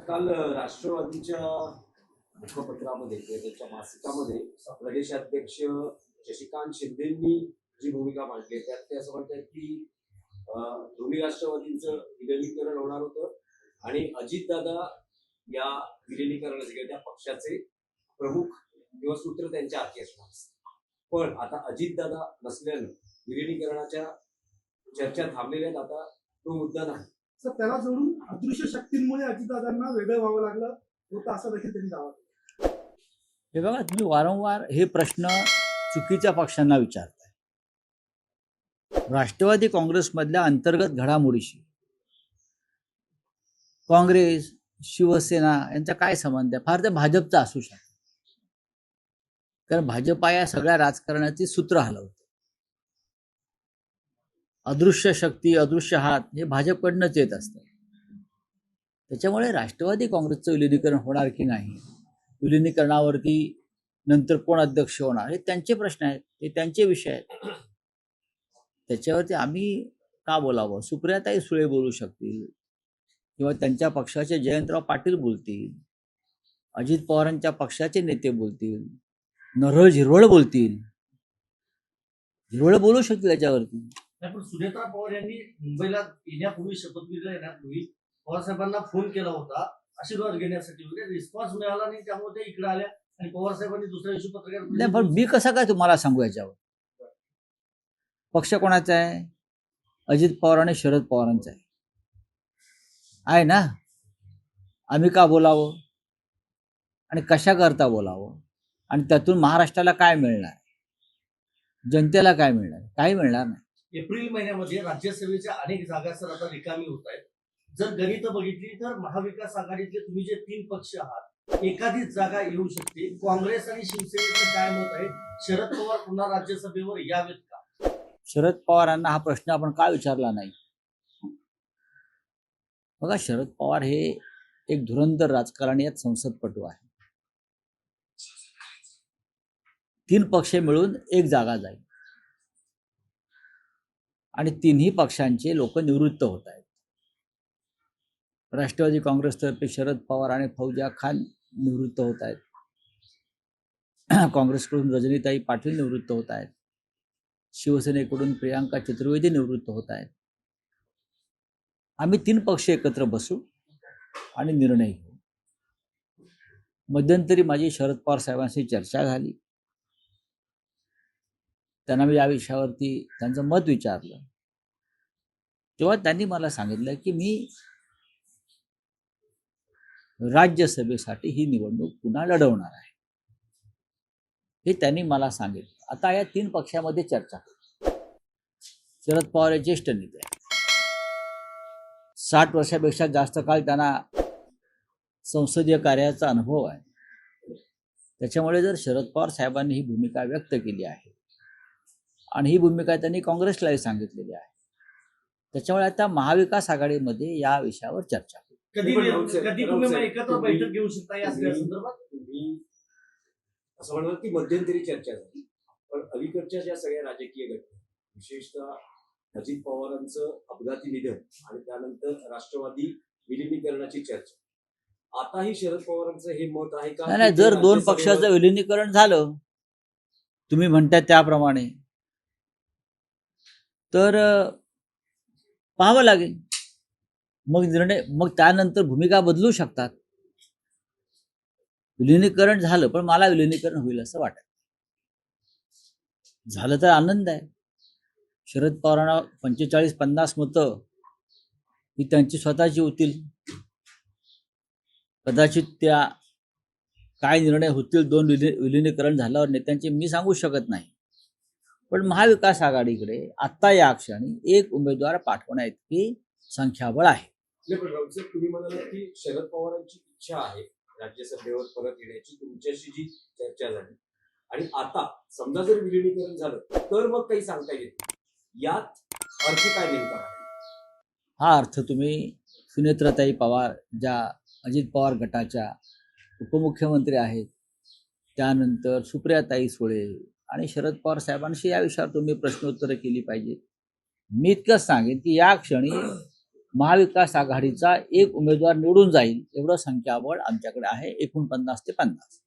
काल राष्ट्रवादीच्या मुखपत्रामध्ये किंवा त्याच्या मासिकामध्ये प्रदेशाध्यक्ष शशिकांत शिंदेंनी जी भूमिका मांडली त्यात ते असं म्हणतात की दोन्ही राष्ट्रवादींचं विलिनीकरण होणार होतं आणि अजितदादा या विलिनीकरणाचे किंवा त्या पक्षाचे प्रमुख किंवा सूत्र त्यांच्या हाती असणार. पण आता अजितदादा नसल्यानं विलिनीकरणाच्या चर्चा थांबलेल्या आहेत. आता तो मुद्दा नाही. सर, त्याला जोडून अदृश्य शक्तींमुळे अजितदादांना वेगळं व्हावं लागलं होतं असं देखील त्यांनी दावा केला. हे बघा, तुम्ही वारंवार हे प्रश्न चुकीच्या पक्षांना विचारताय. राष्ट्रवादी काँग्रेसमधल्या अंतर्गत घडामोडीशी काँग्रेस शिवसेना यांचा काय संबंध आहे? फार तर भाजपचा असू शकतो, कारण भाजपा या सगळ्या राजकारणाची सूत्र हलवते. अदृश्य शक्ती अदृश्य हात हे भाजपकडनंच येत असतं. त्याच्यामुळे राष्ट्रवादी काँग्रेसचं विलिनीकरण होणार की नाही, विलिनीकरणावरती नंतर कोण अध्यक्ष होणार, हे त्यांचे प्रश्न आहेत, हे त्यांचे विषय आहेत. त्याच्यावरती आम्ही का बोलावं? सुप्रियाताई सुळे बोलू शकतील किंवा त्यांच्या पक्षाचे जयंतराव पाटील बोलतील, अजित पवारांच्या पक्षाचे नेते बोलतील, नरहर झिरवळ बोलतील. झिरवळ बोलू शकतील याच्यावरती. पण सुनेत्रा पवार यांनी मुंबईला येण्यापूर्वी शपथविधीला येण्यापूर्वी पवार साहेबांना फोन केला होता आशीर्वाद घेण्यासाठी वगैरे. रिस्पॉन्स मिळाला नाही, त्यामुळे ते इकडे आल्या आणि पवार साहेबांनी दुसऱ्या दिवशी पत्रकार नाही, पण मी कसा काय तुम्हाला सांगू याच्यावर? पक्ष कोणाचा आहे? अजित पवार आणि शरद पवारांचा आहे ना. आम्ही का बोलावं आणि कशा करता बोलावं आणि त्यातून महाराष्ट्राला काय मिळणार, जनतेला काय मिळणार? काही मिळणार नाही. एप्रिल महिन्यामध्ये राज्यसभेच्या अनेक जागा सर आता रिकामी होत आहेत. जर गणित बघितली तर महाविकास आघाडीतले तुम्ही जे 3 पक्ष आहात, एखादीच जागा येऊ शकते. काँग्रेस आणि शिवसेनेचं काय मत आहे? शरद पवार पुन्हा राज्यसभेवर यावेत का? शरद पवारांना हा प्रश्न आपण का विचारला नाही? बघा, शरद पवार हे एक धुरंधर राजकारणी आहेत, संसदपटू आहे. 3 पक्ष मिळून एक जागा जाईल आणि 3ही पक्षांचे लोक निवृत्त होत आहेत. राष्ट्रवादी काँग्रेसतर्फे शरद पवार आणि फौजिया खान निवृत्त होत आहेत. काँग्रेसकडून रजनीताई पाटील निवृत्त होत आहेत. शिवसेनेकडून प्रियांका चतुर्वेदी निवृत्त होत आहेत. आम्ही 3 पक्ष एकत्र बसू आणि निर्णय घेऊ. मध्यंतरी माझी शरद पवार साहेबांशी चर्चा झाली. त्यांना मी या विषयावरती त्यांचं मत विचारलं, तेव्हा त्यांनी मला सांगितलं की मी राज्यसभेसाठी ही निवडणूक पुन्हा लढवणार आहे, हे त्यांनी मला सांगितलं. आता या 3 पक्षामध्ये चर्चा करू. शरद पवार हे ज्येष्ठ नेते आहेत, 60 वर्षापेक्षा जास्त काळ त्यांना संसदीय कार्याचा अनुभव आहे. त्याच्यामुळे जर शरद पवार साहेबांनी ही भूमिका व्यक्त केली आहे आणि ही भूमिका त्यांनी काँग्रेसलाही सांगितलेली आहे, त्याच्यामुळे आता महाविकास आघाडीमध्ये या विषयावर चर्चा होईल. कधी तुम्ही एकत्र बैठक घेऊ शकता या संदर्भात? तुम्ही असं म्हणतात की मध्यंतरी चर्चा झाली, पण अलीकडच्या ज्या सगळ्या राजकीय घटना, विशेषतः अजित पवारांचं अपघाती निधन आणि त्यानंतर राष्ट्रवादी विलिनीकरणाची चर्चा, आताही शरद पवारांचं हे मत आहे का? नाही, जर 2 पक्षाचं विलिनीकरण झालं तुम्ही म्हणता त्याप्रमाणे, तर पाहावं लागेल. मग निर्णय, मग त्यानंतर भूमिका बदलू शकतात. विलिनीकरण झालं, पण मला विलिनीकरण होईल असं वाटत झालं तर आनंद आहे. शरद पवारांना 45-50 मतं ही त्यांची स्वतःची होतील. कदाचित त्या काय निर्णय होतील 2 विलिनीकरण झाल्यावर नेत्यांचे मी सांगू शकत नाही. पण महाविकास आघाडीकडे आत्ता या क्षणी एक उमेदवार पाठवण्याइतकी संख्याबळ आहे. तुम्ही म्हणालात की शरद पवारांची इच्छा आहे राज्यसभेवर परत येण्याची, तुमच्याशी जी चर्चा झाली, आणि आता समजा जर विलिनीकरण झालं तर मग काही सांगता येईल. यात अर्थ काय नेमका आहे? हा अर्थ तुम्ही सुनेत्राताई पवार, ज्या अजित पवार गटाच्या उपमुख्यमंत्री आहेत, त्यानंतर सुप्रियाताई सुळे आणि शरद पवार साहेबांशी या विषयावर तुम्ही प्रश्नोत्तरं केली पाहिजेत. मी इतकंच सांगेन की या क्षणी महाविकास आघाडीचा एक उमेदवार निवडून जाईल एवढं संख्याबळ आमच्याकडे आहे 49 ते 50.